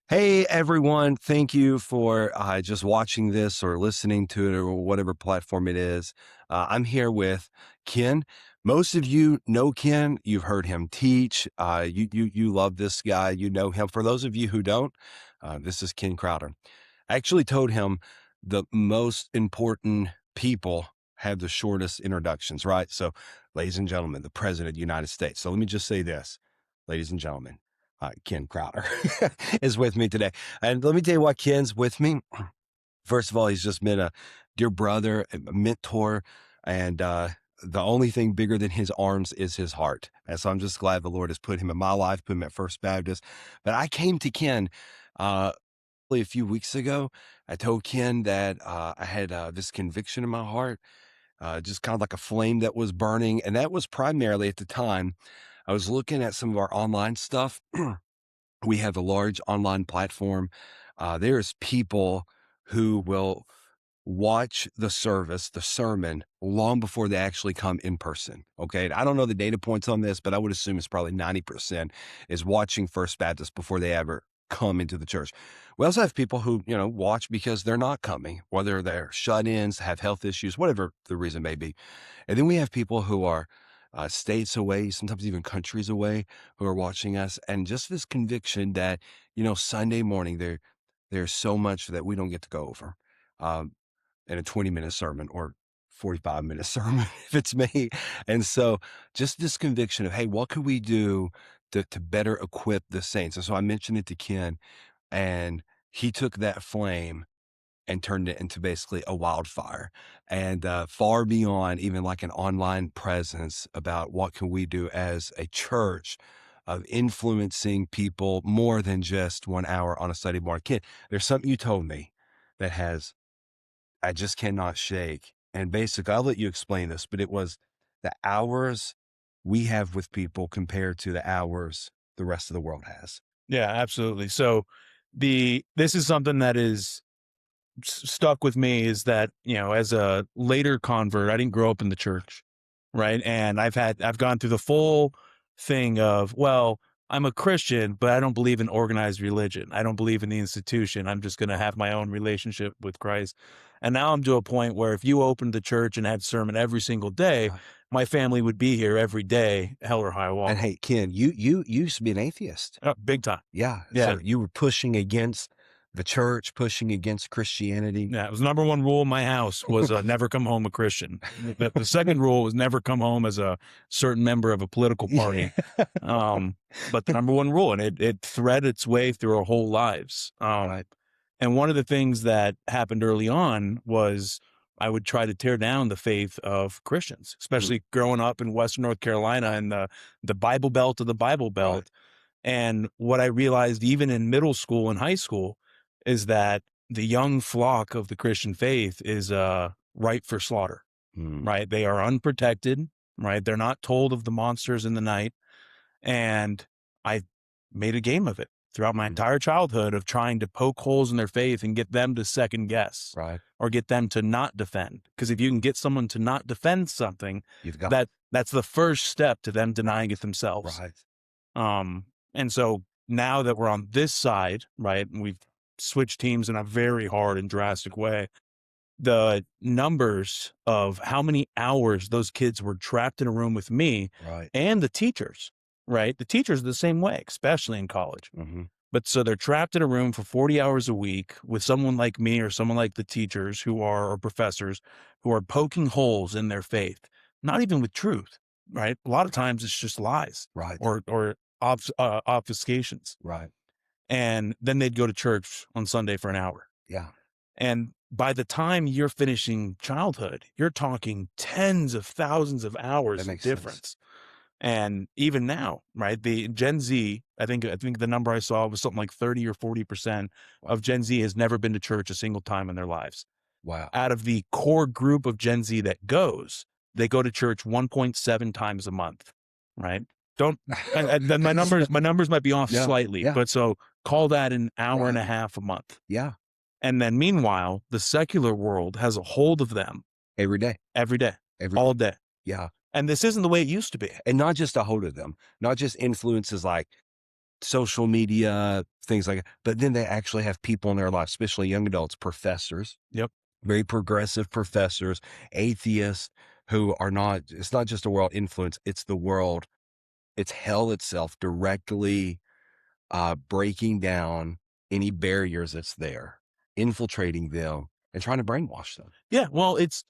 Hey everyone, thank you for just watching this or listening to it or whatever platform it is. I'm here with Ken. Most of you know Ken. You've heard him teach. You love this guy. You know him. For those of you who don't, this is Ken Crowder. I actually told him the most important people have the shortest introductions, right? So, ladies and gentlemen, the President of the United States. So let me just say this, ladies and gentlemen. Ken Crowder is with me today. And let me tell you why Ken's with me. First of all, he's just been a dear brother, a mentor, and the only thing bigger than his arms is his heart. And so I'm just glad the Lord has put him in my life, put him at First Baptist. But I came to Ken a few weeks ago. I told Ken that I had this conviction in my heart, just kind of like a flame that was burning. And that was primarily at the time I was looking at some of our online stuff. We have a large online platform. There's people who will watch the service, the sermon, long before they actually come in person. Okay. I don't know the data points on this, but I would assume it's probably 90% is watching First Baptist before they ever come into the church. We also have people who, watch because they're not coming, whether they're shut-ins, have health issues, whatever the reason may be. And then we have people who are states away, sometimes even countries away, who are watching us. And just this conviction that, Sunday morning, there's so much that we don't get to go over in a 20-minute sermon or 45-minute sermon, if it's me. And so just this conviction of, hey, what could we do to better equip the saints? And so I mentioned it to Ken, and he took that flame and turned it into basically a wildfire, and far beyond even like an online presence about what can we do as a church of influencing people more than just 1 hour on a Sunday morning. Kid, there's something you told me that I just cannot shake. And basically, I'll let you explain this, but it was the hours we have with people compared to the hours the rest of the world has. Yeah, absolutely. So this is something that is stuck with me is that, as a later convert, I didn't grow up in the church, right? And I've gone through the full thing of, well, I'm a Christian, but I don't believe in organized religion. I don't believe in the institution. I'm just going to have my own relationship with Christ. And now I'm to a point where if you opened the church and had sermon every single day, Right. my family would be here every day, hell or high And water. hey, Ken, you used to be an atheist. Big time. Yeah. Yeah. So you were pushing against the church, pushing against Christianity. Yeah, it was number one rule in my house was never come home a Christian. The second rule was never come home as a certain member of a political party. Um, but the number one rule, and it thread its way through our whole lives. Right. And one of the things that happened early on was I would try to tear down the faith of Christians, especially growing up in Western North Carolina and the Bible Belt of the Bible Belt. Right. And what I realized even in middle school and high school is that the young flock of the Christian faith is ripe for slaughter, Mm. right? They are unprotected, right? They're not told of the monsters in the night. And I made a game of it throughout my entire childhood of trying to poke holes in their faith and get them to second guess Right. or get them to not defend. Because if you can get someone to not defend something, You've got that's the first step to them denying it themselves. right. And so now that we're on this side, right, and we've switched teams in a very hard and drastic way, the numbers of how many hours those kids were trapped in a room with me Right. and the teachers, right? The teachers are the same way, especially in college. Mm-hmm. But so they're trapped in a room for 40 hours a week with someone like me or someone like the teachers or professors who are poking holes in their faith, not even with truth, right? A lot of times it's just lies Right. or obfuscations. Right. And then they'd go to church on Sunday for an hour. Yeah. And by the time you're finishing childhood, you're talking tens of thousands of hours That of makes sense. difference. And even now, right, the Gen Z, I think the number I saw was something like 30 or 40% of Gen Z has never been to church a single time in their lives. Wow. Out of the core group of Gen Z that goes, they go to church 1.7 times a month, right? Don't then my numbers might be off Yeah, slightly, yeah. but so call that an hour and a Right. half a month. Yeah. And then meanwhile, the secular world has a hold of them Every day. every day, Every all day. Yeah. And this isn't the way it used to be. And not just a hold of them, not just influences like social media, things like that. But then they actually have people in their lives, especially young adults, professors, Yep. very progressive professors, atheists who are not, it's not just a world influence, it's the world, it's hell itself directly breaking down any barriers that's there, infiltrating them and trying to brainwash them. Yeah. Well, it's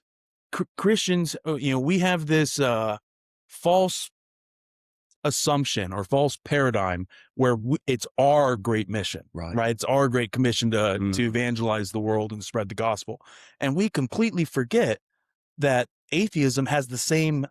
Christians, we have this false assumption or false paradigm where it's our great mission, Right. right? It's our great commission to Mhm. evangelize the world and spread the gospel. And we completely forget that atheism has the same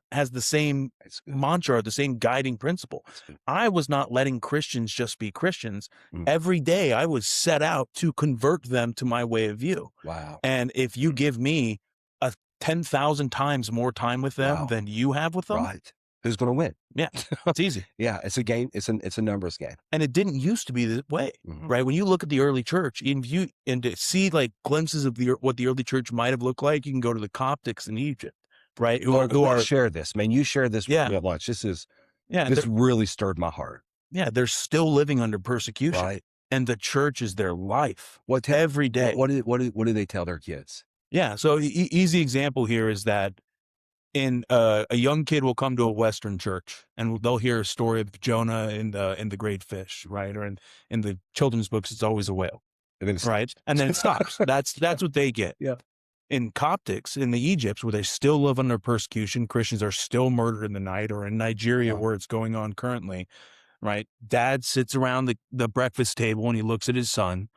That's good. mantra, the same guiding principle. That's good. I was not letting Christians just be Christians. Mm. Every day I was set out to convert them to my way of view. Wow. And if you give me a 10,000 times more time with them Wow. than you have with them, Right. Who's going to win? yeah, it's easy. Yeah. It's a game. It's a numbers game. And it didn't used to be this way, Mhm. right? When you look at the early church, and to see like glimpses of what the early church might have looked like, you can go to the Coptics in Egypt, right? Let's share this, man. You share this with Yeah, me at lunch. yeah, This really stirred my heart. yeah, they're still living under persecution, Right. and the church is their life What te- every day. what do they tell their kids? Yeah, so easy example here is that in a young kid will come to a Western church and they'll hear a story of Jonah in the great fish, right? Or in the children's books, it's always a whale, And then it's right? And then it stops. That's what they get. yeah. In Coptics, in the Egypts, where they still live under persecution, Christians are still murdered in the night, or in Nigeria, Wow. where it's going on currently, right? Dad sits around the breakfast table and he looks at his son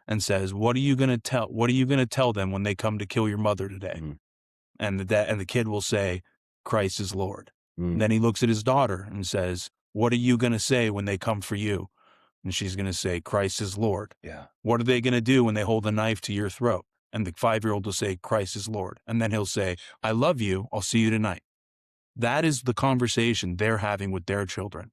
and says, what are you going to tell them when they come to kill your mother today? Mhm. And the kid will say, Christ is Lord. Mm. Then he looks at his daughter and says, what are you going to say when they come for you? And she's going to say, Christ is Lord. Yeah. What are they going to do when they hold a knife to your throat? And the 5-year-old will say, Christ is Lord. And then he'll say, I love you. I'll see you tonight. That is the conversation they're having with their children.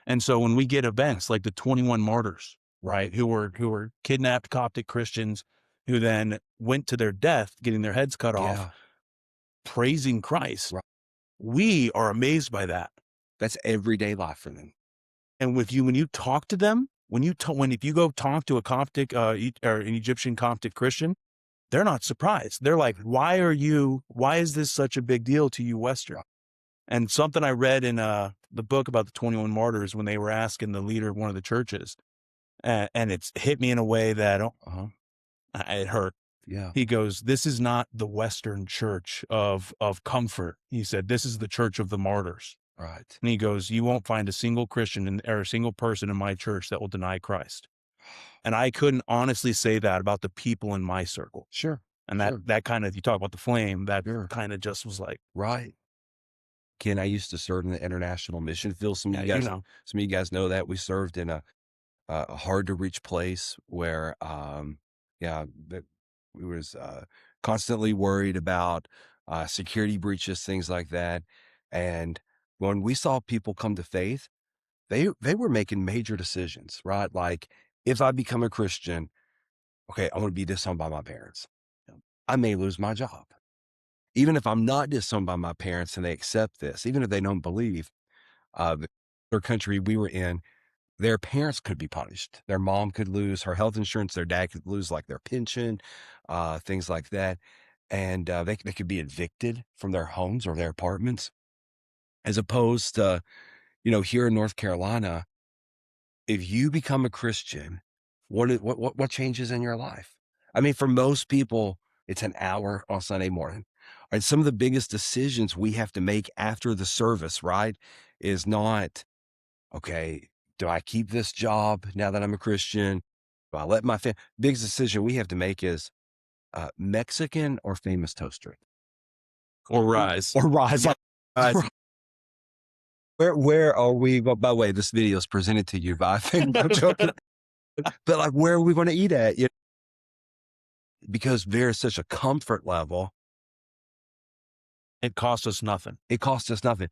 And so when we get events like the 21 martyrs, right, who were kidnapped Coptic Christians who then went to their death, getting their heads cut off, Yeah. praising Christ, Right. we are amazed by that. That's everyday life for them. And when you talk to them, if you go talk to a Coptic or an Egyptian Coptic Christian, they're not surprised. They're like, why is this such a big deal to you Western? And something I read in the book about the 21 martyrs, when they were asking the leader of one of the churches, and it's hit me in a way that Uh-huh. it hurt. Yeah. He goes, this is not the Western church of comfort. He said, this is the church of the martyrs. Right. And he goes, you won't find a single Christian or a single person in my church that will deny Christ. And I couldn't honestly say that about the people in my circle. Sure. And Sure. that kind of, you talk about the flame, that Sure. kind of just was like, Right. Ken, I used to serve in the international mission field. yeah, Some of you guys know that we served in a hard to reach place where, yeah, that we was constantly worried about security breaches, things like that. And when we saw people come to faith, they were making major decisions, right? Like, if I become a Christian, okay, I'm going to be disowned by my parents. I may lose my job. Even if I'm not disowned by my parents and they accept this, even if they don't believe, the other country we were in, their parents could be punished. Their mom could lose her health insurance. Their dad could lose like their pension, things like that. And they could be evicted from their homes or their apartments. As opposed to, here in North Carolina, if you become a Christian, what changes in your life? I mean, for most people, it's an hour on Sunday morning. And some of the biggest decisions we have to make after the service, right, is not, okay, do I keep this job now that I'm a Christian? Do I let my biggest decision we have to make is Mexican or famous toaster or rise. or rise. Where are we? Well, by the way, this video is presented to you by, I think, I'm joking. But like, where are we going to eat at? Because there's such a comfort level. It costs us nothing. It costs us nothing.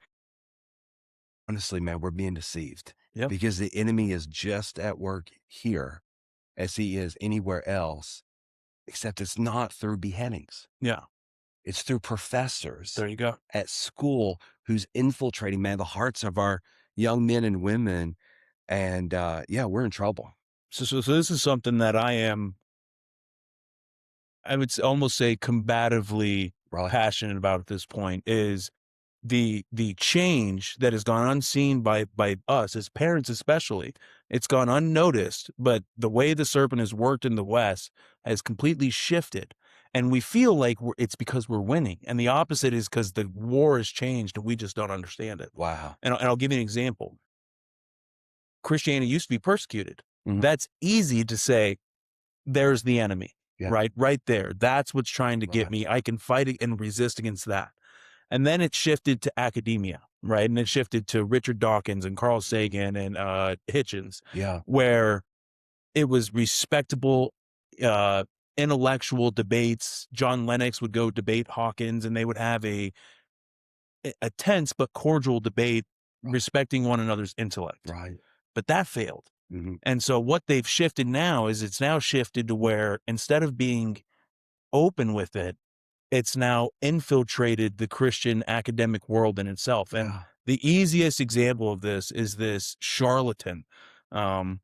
Honestly, man, we're being deceived. Yep. Because the enemy is just at work here as he is anywhere else, except it's not through beheadings. Yeah. It's through professors There you go. at school who's infiltrating, man, the hearts of our young men and women And yeah, we're in trouble. So this is something that I would almost say combatively Right. passionate about at this point is the change that has gone unseen by us as parents especially. It's gone unnoticed, but the way the serpent has worked in the West has completely shifted, and we feel like it's because we're winning, and the opposite is because the war has changed and we just don't understand it. Wow. And I'll give you an example. Christianity used to be persecuted. Mhm. That's easy to say, there's the enemy, Yeah. right there. That's what's trying to get Right. me. I can fight it and resist against that. And then it shifted to academia, right? And it shifted to Richard Dawkins and Carl Sagan and Hitchens, Yeah. where it was respectable, uh, intellectual debates. John Lennox would go debate Hawkins, and they would have a tense but cordial debate, respecting one another's intellect. Right. But that failed. Hmm. And so what they've shifted now is it's now shifted to where instead of being open with it, it's now infiltrated the Christian academic world in itself. And Yeah. the easiest example of this is this charlatan. Um,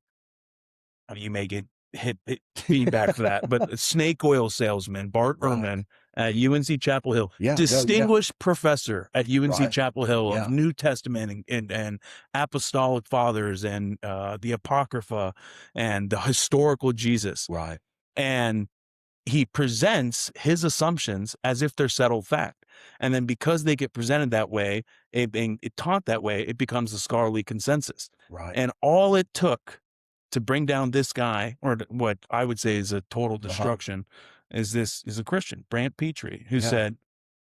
you may get hit feedback for that, but a snake oil salesman, Bart Right. Ehrman at UNC Chapel Hill, Yeah. Yeah. Yeah. distinguished professor at UNC Right. Chapel Hill of Yeah. New Testament and apostolic fathers and the Apocrypha and the historical Jesus. Right. And he presents his assumptions as if they're settled fact. And then because they get presented that way, being taught that way, it becomes a scholarly consensus. Right. And all it took to bring down this guy, or what I would say is a total Uh-huh. destruction, is a Christian, Brant Petrie, who Yeah. said,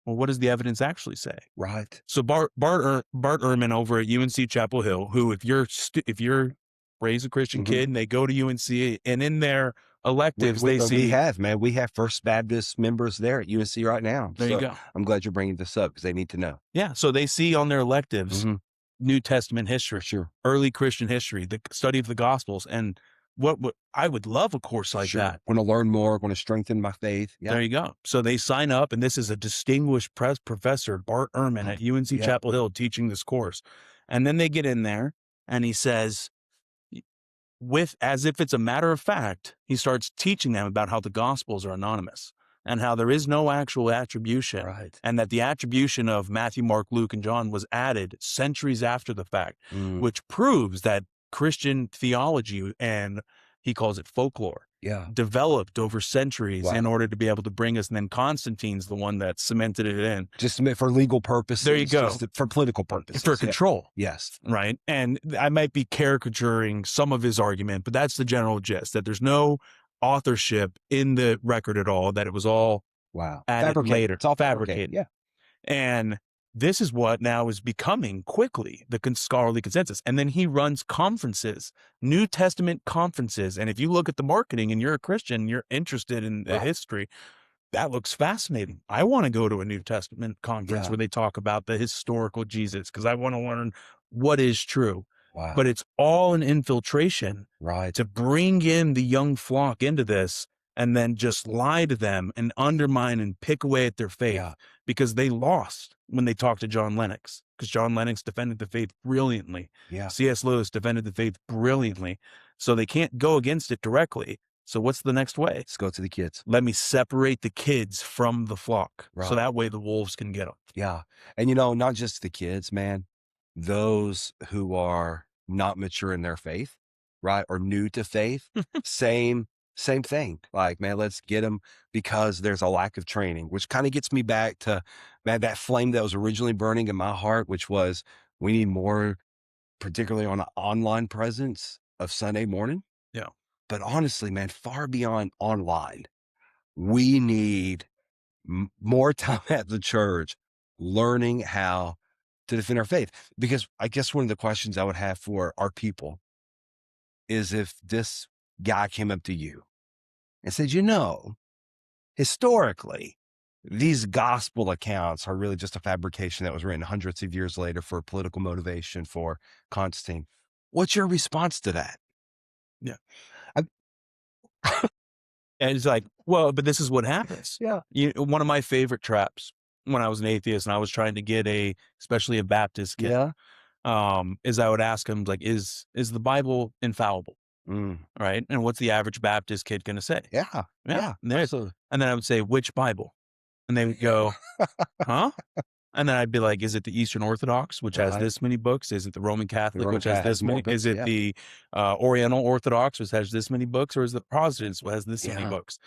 well, what does the evidence actually say? Right. So Bart Ehrman over at UNC Chapel Hill, who if you're raised a Christian Hmm. kid and they go to UNC and in their electives they We see, have, man. We have First Baptist members there at UNC right now. there you So go. I'm glad you're bringing this up because they need to know. Yeah, so they see on their electives Hmm. New Testament For history, sure. early Christian history, the study of the Gospels, and what I would love a course like Sure. that. Want to learn more, want to strengthen my faith. Yeah. There you go. So they sign up, and this is a distinguished professor, Bart Ehrman at UNC Yeah. Chapel Hill, teaching this course. And then they get in there, and he says, with as if it's a matter of fact, he starts teaching them about how the Gospels are anonymous and how there is no actual attribution, Right. and that the attribution of Matthew, Mark, Luke, and John was added centuries after the fact, Mm. which proves that Christian theology, and he calls it folklore, Yeah. developed over centuries Wow. in order to be able to bring us. And then Constantine's the one that cemented it in. Just for legal purposes. There you go. Just for political purposes. For Yeah. control. Yes. Right. And I might be caricaturing some of his argument, but that's the general gist, that there's no authorship in the record at all, that it was all Wow. added Fabricated. later. It's all Fabricated. Yeah. And this is what now is becoming quickly the scholarly consensus. And then he runs conferences, New Testament conferences. And if you look at the marketing and you're a Christian, you're interested in the Right. history, that looks fascinating. I want to go to a New Testament conference Yeah. where they talk about the historical Jesus, because I want to learn what is true. Wow. But it's all an infiltration Right. to bring in the young flock into this and then just lie to them and undermine and pick away at their faith, Yeah. because they lost when they talked to John Lennox, because John Lennox defended the faith brilliantly. Yeah. C.S. Lewis defended the faith brilliantly. So they can't go against it directly. So what's the next way? Let's go to the kids. Let me separate the kids from the flock. Right. So that way the wolves can get them. Yeah. And, not just the kids, man, those who are not mature in their faith, right, or new to faith, same thing. Like, man, let's get them, because there's a lack of training, which kind of gets me back to, man, that flame that was originally burning in my heart, which was we need more, particularly on an online presence of Sunday morning. Yeah. But honestly, man, far beyond online, we need more time at the church learning how to defend our faith. Because I guess one of the questions I would have for our people is, if this guy came up to you and said, historically, these gospel accounts are really just a fabrication that was written hundreds of years later for political motivation for Constantine. What's your response to that? Yeah. I- And it's like, well, but this is what happens. Yeah. One of my favorite traps when I was an atheist and I was trying to get especially a Baptist kid, Yeah. is I would ask them like, is the Bible infallible? Mm. Right. And what's the average Baptist kid going to say? Yeah. Yeah. Yeah. And Absolutely. then I would say, which Bible? And they would go, huh? And then I'd be like, is it the Eastern Orthodox, which has Right. this many books? Is it the Roman The Catholic, Roman which has Cat has this more many? Is books. it Yeah. the Oriental Orthodox, which has this many books? Or is it Protestants, which has this many Yeah. books?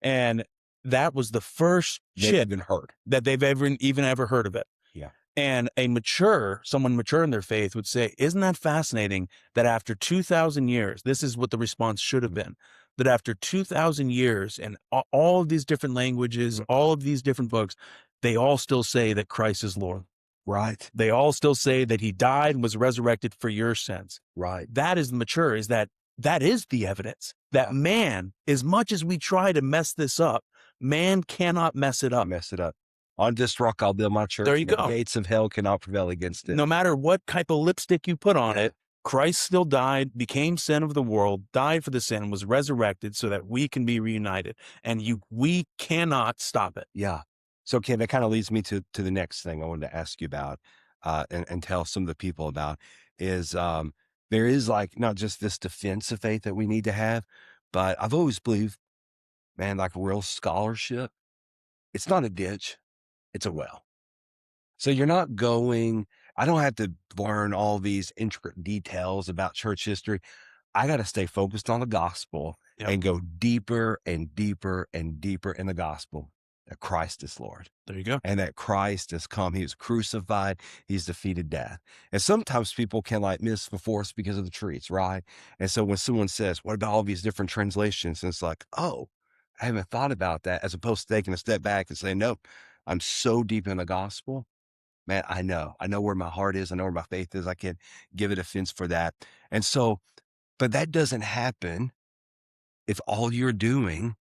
And that was the first They've shit even heard. that they've ever heard of it. Yeah. And someone mature in their faith would say, isn't that fascinating that after 2,000 years, this is what the response should have been, that after 2,000 years and all of these different languages, Mhm. all of these different books, they all still say that Christ is Lord. Right. They all still say that he died and was resurrected for your sins. Right. That is mature, is that is the evidence that man, as much as we try to mess this up, man cannot mess it up. Mess it up. On this rock I'll build my church. There you The go. gates of hell cannot prevail against it. No matter what type of lipstick you put on Yeah. it, Christ still died, became sin of the world, died for the sin, was resurrected so that we can be reunited. And we cannot stop it. Yeah. So, Ken, that kind of leads me to the next thing I wanted to ask you about, and tell some of the people about is, there is like not just this defense of faith that we need to have, but I've always believed, man, like real scholarship, it's not a ditch, it's a well. So you're not going, I don't have to learn all these intricate details about church history. I got to stay focused on the gospel Yep. and go deeper and deeper and deeper in the gospel that Christ is Lord There you go. and that Christ has come. He was crucified. He's defeated death. And sometimes people can like miss the forest because of the trees, right? And so when someone says, what about all these different translations? And it's like, oh, I haven't thought about that, as opposed to taking a step back and saying, nope, I'm so deep in the gospel. Man, I know where my heart is. I know where my faith is. I can give it a fence for that. And so, but that doesn't happen if all you're doing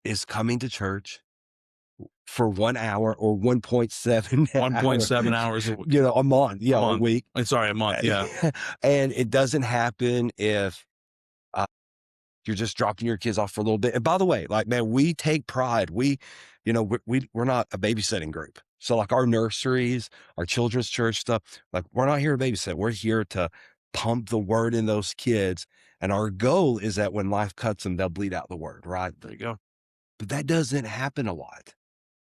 is coming to church for 1 hour or 1.7 1.7 hours, hours a week. a month, yeah, a week. Sorry, a month. Yeah. And it doesn't happen if you're just dropping your kids off for a little bit. And by the way, like, man, we take pride. We're not a babysitting group. So like our nurseries, our children's church stuff, like we're not here to babysit. We're here to pump the word in those kids. And our goal is that when life cuts them, they'll bleed out the word, right? There you go. But that doesn't happen a lot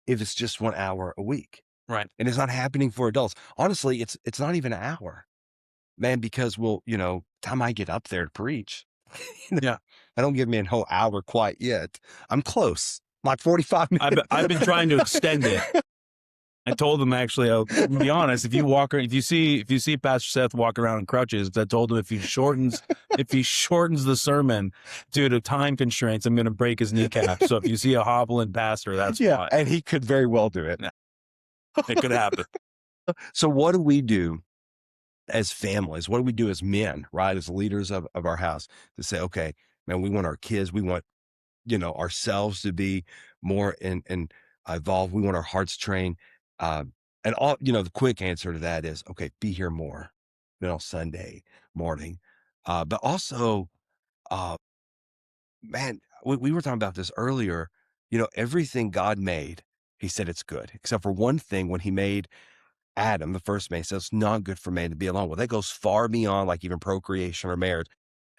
if it's just 1 hour a week. Right. And it's not happening for adults. Honestly, it's not even an hour, man, because time I get up there to preach, Yeah. I don't give me a whole hour quite yet. I'm close, like 45 minutes. I've been trying to extend it. I told him, actually, I'll be honest, if you see Pastor Seth walk around in crutches, I told him if he shortens the sermon due to time constraints, I'm going to break his kneecap. So if you see a hobbling pastor, that's why. And he could very well do it. It could happen. So what do we do as families? What do we do as men, right? As leaders of our house to say, okay, man, we want our kids, we want, ourselves to be more in evolved. We want our hearts trained. And all, the quick answer to that is, okay, be here more, Sunday morning. But also, uh, man, we were talking about this earlier, everything God made, he said it's good, except for one thing. When he made Adam, the first man, says it's not good for man to be alone. Well, that goes far beyond like even procreation or marriage.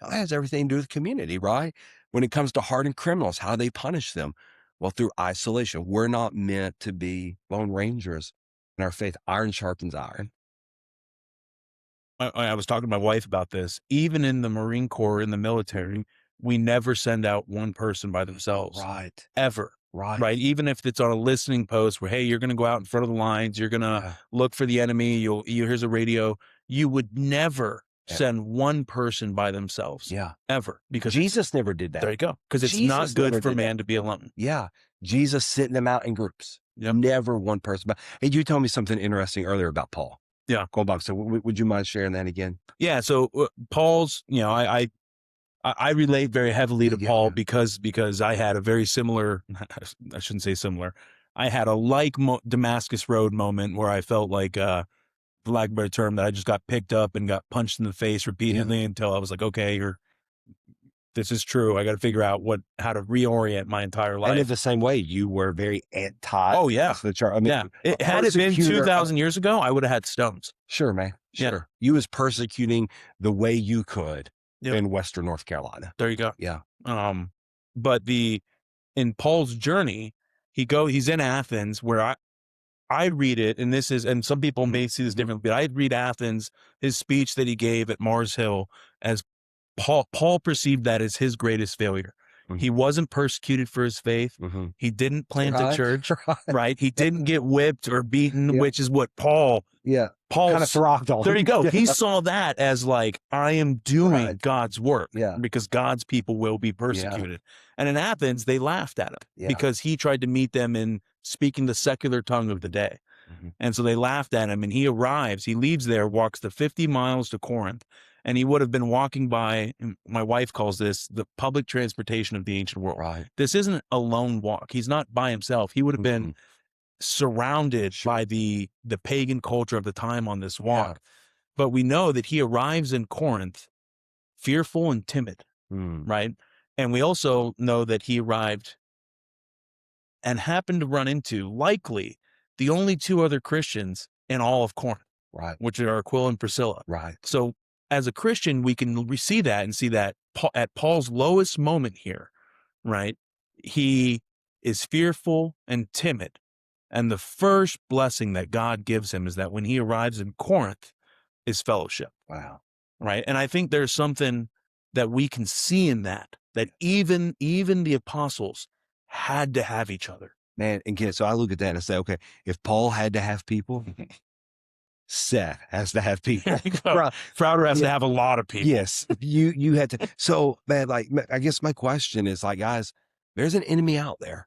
That has everything to do with community, right? When it comes to hardened criminals, how they punish them? Well, through isolation. We're not meant to be lone rangers in our faith. Iron sharpens iron. I was talking to my wife about this. Even in the Marine Corps, in the military, we never send out one person by themselves. Right. Ever. Right. Even if it's on a listening post where, hey, you're going to go out in front of the lines, you're going to look for the enemy, here's a radio. You would never send one person by themselves. Yeah. Ever. Because Jesus never did that. There you go. Because it's not good for man to be alone. Yeah. Jesus sent them out in groups. Yep. Never one person. Hey, you told me something interesting earlier about Paul. Yeah. Going back. So would you mind sharing that again? Yeah. So Paul's, I relate very heavily to Paul because I had a very similar, I shouldn't say similar. I had a Damascus Road moment where I felt like, for lack of a better term, that I just got picked up and got punched in the face repeatedly until I was like, okay, this is true. I got to figure out how to reorient my entire And in life. the same way, you were very anti Oh yeah. the church. I mean, Yeah. a Had it been persecutor. 2,000 years ago, I would have had stones. Sure, man. Yeah. Sure. You was persecuting the way you could Yep. in Western North Carolina. There you go. Yeah. But in Paul's journey, he's in Athens, where I read it, and some people may see this differently, but I read Athens, his speech that he gave at Mars Hill, as Paul perceived that as his greatest failure. He wasn't persecuted for his faith. He didn't plant a church, right? He didn't get whipped or beaten, which is what Paul kind of throttled on. There you go. He saw that as like, I am doing God's work because God's people will be persecuted. And in Athens, they laughed at him because he tried to meet them in speaking the secular tongue of the day. And so they laughed at him, and he leaves there, walks the 50 miles to Corinth, and he would have been walking by, my wife calls this the public transportation of the ancient world. Right. This isn't a lone walk. He's not by himself. He would have been surrounded by the pagan culture of the time on this walk. But we know that he arrives in Corinth fearful and timid, right? And we also know that he arrived and happened to run into, likely, the only two other Christians in all of Corinth, which are Aquila and Priscilla. So as a Christian, we can see that and see that at Paul's lowest moment here, right? He is fearful and timid. And the first blessing that God gives him is that when he arrives in Corinth is fellowship. Right. And I think there's something that we can see in that even the apostles had to have each other. Man, again, so I look at that and I say, okay, if Paul had to have people, Seth has to have people. Crowder has to have a lot of people. Yes, you had to. So, man, like, I guess my question is, like, guys, there's an enemy out there,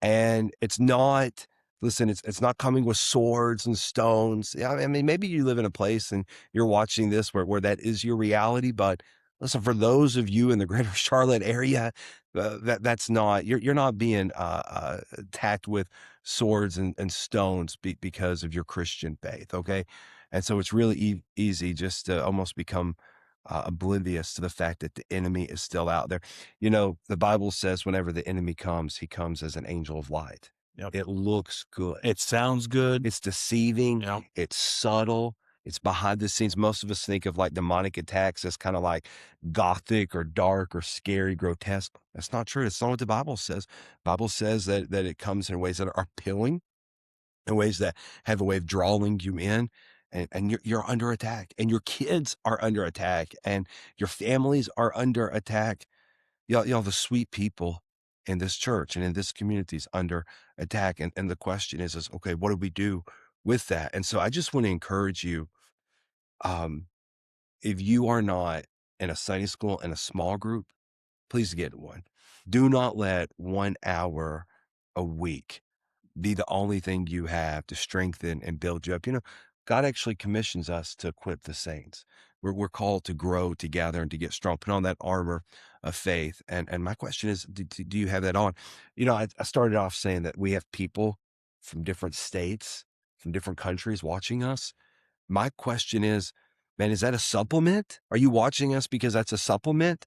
and it's not. Listen, it's not coming with swords and stones. I mean, maybe you live in a place and you're watching this where that is your reality. But listen, for those of you in the greater Charlotte area, that's not, you're not being attacked with swords and stones because of your Christian faith. Okay. And so it's really easy just to almost become oblivious to the fact that the enemy is still out there. You know, the Bible says whenever the enemy comes, he comes as an angel of light. It looks good. It sounds good. It's deceiving. It's subtle. It's behind the scenes. Most of us think of like demonic attacks as kind of like gothic or dark or scary, grotesque. That's not true. That's not what the Bible says. The Bible says that it comes in ways that are appealing, in ways that have a way of drawing you in. And you're under attack, and your kids are under attack, and your families are under attack. Y'all, the sweet people in this church and in this community is under attack. And the question is, okay, what do we do with that? And so I just want to encourage you, if you are not in a Sunday school in a small group, please get one. Do not let 1 hour a week be the only thing you have to strengthen and build you up. You know, God actually commissions us to equip the saints. We're called to grow together and to get strong, put on that armor of faith. And my question is, do you have that on? You know, I started off saying that we have people from different states, from different countries watching us. My question is, man, is that a supplement? Are you watching us because that's a supplement?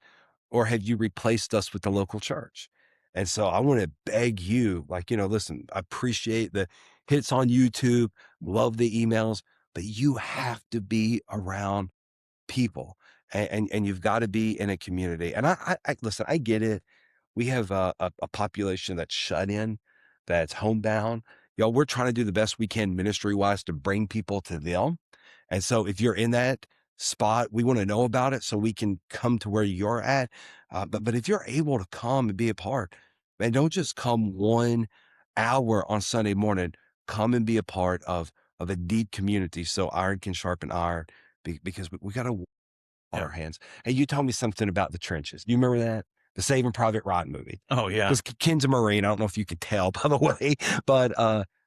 Or have you replaced us with the local church? And so I want to beg you, like, you know, listen, I appreciate the hits on YouTube, love the emails, but you have to be around people, and you've got to be in a community. And I listen, I get it. We have a population that's shut in, that's homebound. Y'all, we're trying to do the best we can ministry wise to bring people to them. And so if you're in that spot, we want to know about it so we can come to where you're at. But if you're able to come and be a part, man, don't just come 1 hour on Sunday morning. Come and be a part of a deep community so iron can sharpen iron, because we got to on our hands. Hey, you told me something about the trenches. Do you remember that? The Saving Private Ryan movie. Oh yeah. Because Ken's a Marine. I don't know if you could tell, by the way, but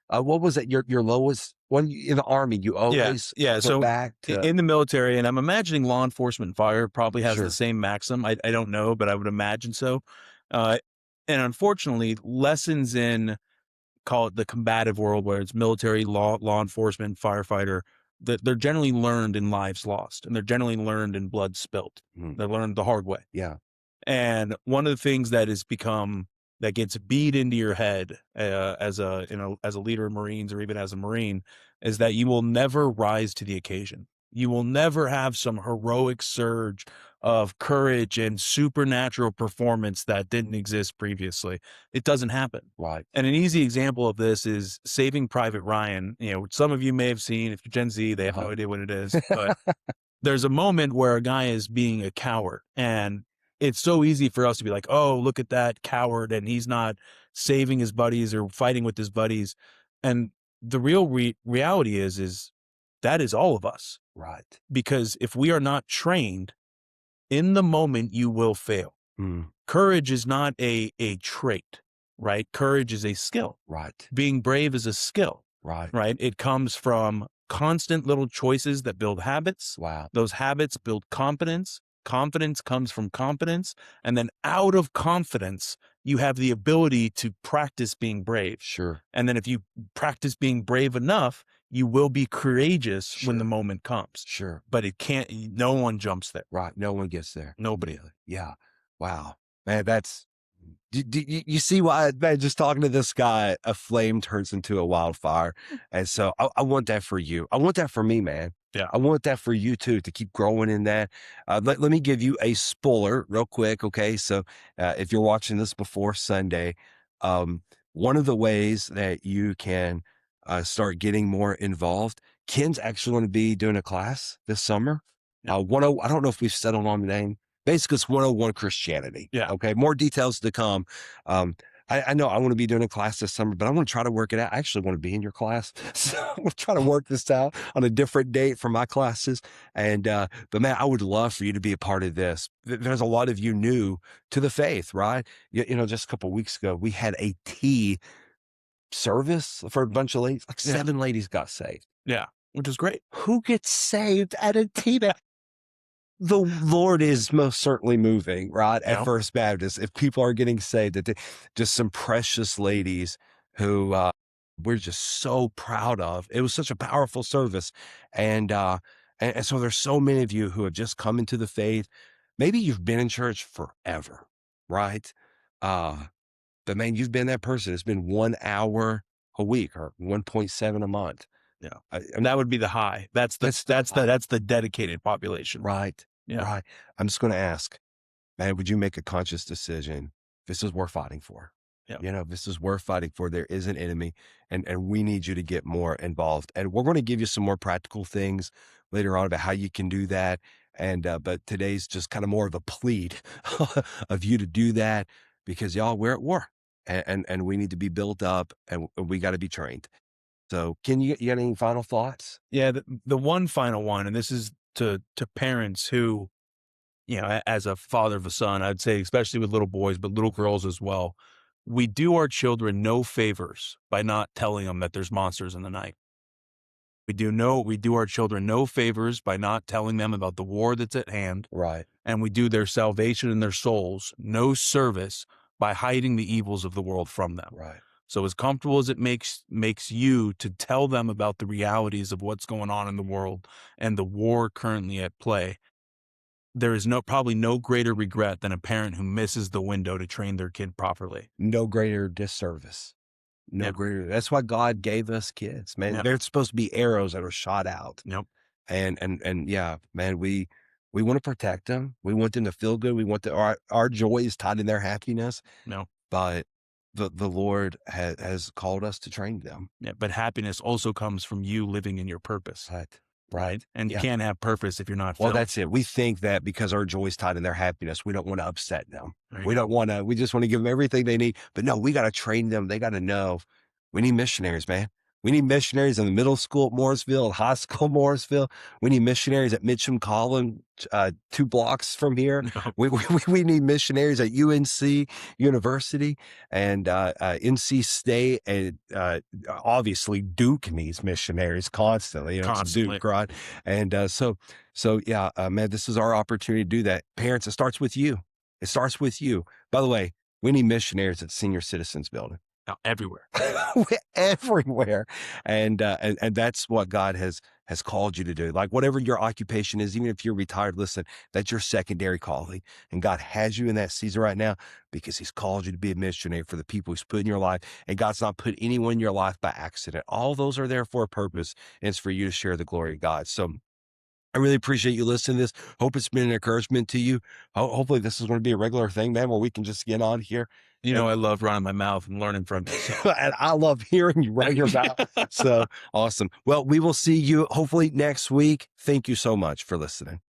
what was it? Your lowest one in the Army? You always so back to... in the military, and I'm imagining law enforcement and fire probably has Sure. the same maxim. I don't know, but I would imagine so. And unfortunately, lessons in, call it the combative world, where it's military, law enforcement, firefighter, that they're generally learned in lives lost, and they're generally learned in blood spilt. They're learned the hard way. Yeah. And one of the things that has become that gets beat into your head as a as a leader of Marines or even as a Marine is that you will never rise to the occasion. You will never have some heroic surge of courage and supernatural performance that didn't exist previously. It doesn't happen. Right. And an easy example of this is Saving Private Ryan. You know, which some of you may have seen. If you're Gen Z, they have no Uh-huh. idea what it is, but there's a moment where a guy is being a coward, and it's so easy for us to be like, "Oh, look at that coward, and he's not saving his buddies or fighting with his buddies." And the real reality is that is all of us, Right. because if we are not trained in the moment, you will fail. Mm, Courage is not a trait, right? Courage is a skill. right. Being brave is a skill, Right. right? It comes from constant little choices that build habits. Wow. Those habits build confidence. Confidence comes from competence. And then out of confidence, you have the ability to practice being brave. Sure. And then if you practice being brave enough, you will be courageous when the Sure. moment comes. Sure. But it can't, no one jumps there. Right. No one gets there. Nobody. Yeah. Wow. Man, that's you see why, man, just talking to this guy, a flame turns into a wildfire. And so I want that for you. I want that for me, man. Yeah. I want that for you too, to keep growing in that. Let me give you a spoiler real quick. Okay. So if you're watching this before Sunday, um, one of the ways that you can start getting more involved, Ken's actually going to be doing a class this summer. Yeah. I don't know if we've settled on the name. Basically, it's 101 Christianity. Yeah. Okay. More details to come. Um, I know I want to be doing a class this summer, but I want to try to work it out. I actually want to be in your class. So I'm trying to work this out on a different date for my classes. And, but man, I would love for you to be a part of this. There's a lot of you new to the faith, right? You know, just a couple of weeks ago, we had a tea service for a bunch of ladies. Like Yeah. 7 ladies got saved. Yeah. Which is great. Who gets saved at a tea? The Lord is most certainly moving, right? At Yeah. First Baptist, if people are getting saved, just some precious ladies who we're just so proud of. It was such a powerful service, and and so there's so many of you who have just come into the faith. Maybe you've been in church forever, right? Uh, but man, you've been that person. It's been 1 hour a week or 1.7 a month. Yeah. I And that would be the high. That's the dedicated population. right, Yeah. right. I'm just going to ask. Man, would you make a conscious decision? This is worth fighting for. Yeah. You know, this is worth fighting for. There is an enemy, and we need you to get more involved. And we're going to give you some more practical things later on about how you can do that. And but today's just kind of more of a plead of you to do that, because y'all, we're at war, and we need to be built up, and we got to be trained. So, you got any final thoughts? Yeah. The one final one, and this is to parents who, you know, as a father of a son, I'd say, especially with little boys, but little girls as well, we do our children no favors by not telling them that there's monsters in the night. We do our children no favors by not telling them about the war that's at hand, Right, and we do their salvation and their souls no service by hiding the evils of the world from them. right. So as comfortable as it makes you to tell them about the realities of what's going on in the world and the war currently at play, there is probably no greater regret than a parent who misses the window to train their kid properly. No greater disservice. No Yep. greater. That's why God gave us kids, man. Yep. They're supposed to be arrows that are shot out. Yep. And yeah, man, we want to protect them. We want them to feel good. We want our joy is tied in their happiness. No. But the Lord has called us to train them. Yeah. But happiness also comes from you living in your purpose. Right. Right. And you Yeah. can't have purpose if you're not Well, filled. that's it. We think that because our joy is tied in their happiness, we don't want to upset them. Right. We don't want to, we just want to give them everything they need. But no, we got to train them. They got to know we need missionaries, man. We need missionaries in the middle school at Morrisville, high school at Morrisville. We need missionaries at Mitcham College, 2 blocks from here. No. We need missionaries at UNC University and NC State, and obviously Duke needs missionaries constantly. You know, it's Constantly. Duke, right? And so yeah, man, this is our opportunity to do that. Parents, it starts with you. It starts with you. By the way, we need missionaries at Senior Citizens Building. everywhere. Everywhere. And that's what God has called you to do. Like whatever your occupation is, even if you're retired, listen, that's your secondary calling. And God has you in that season right now because he's called you to be a missionary for the people he's put in your life. And God's not put anyone in your life by accident. All those are there for a purpose, and it's for you to share the glory of God. So I really appreciate you listening to this. Hope it's been an encouragement to you. Hopefully this is going to be a regular thing, man, where we can just get on here. I love running my mouth and learning from you. So. And I love hearing you run your mouth. So awesome. Well, we will see you hopefully next week. Thank you so much for listening.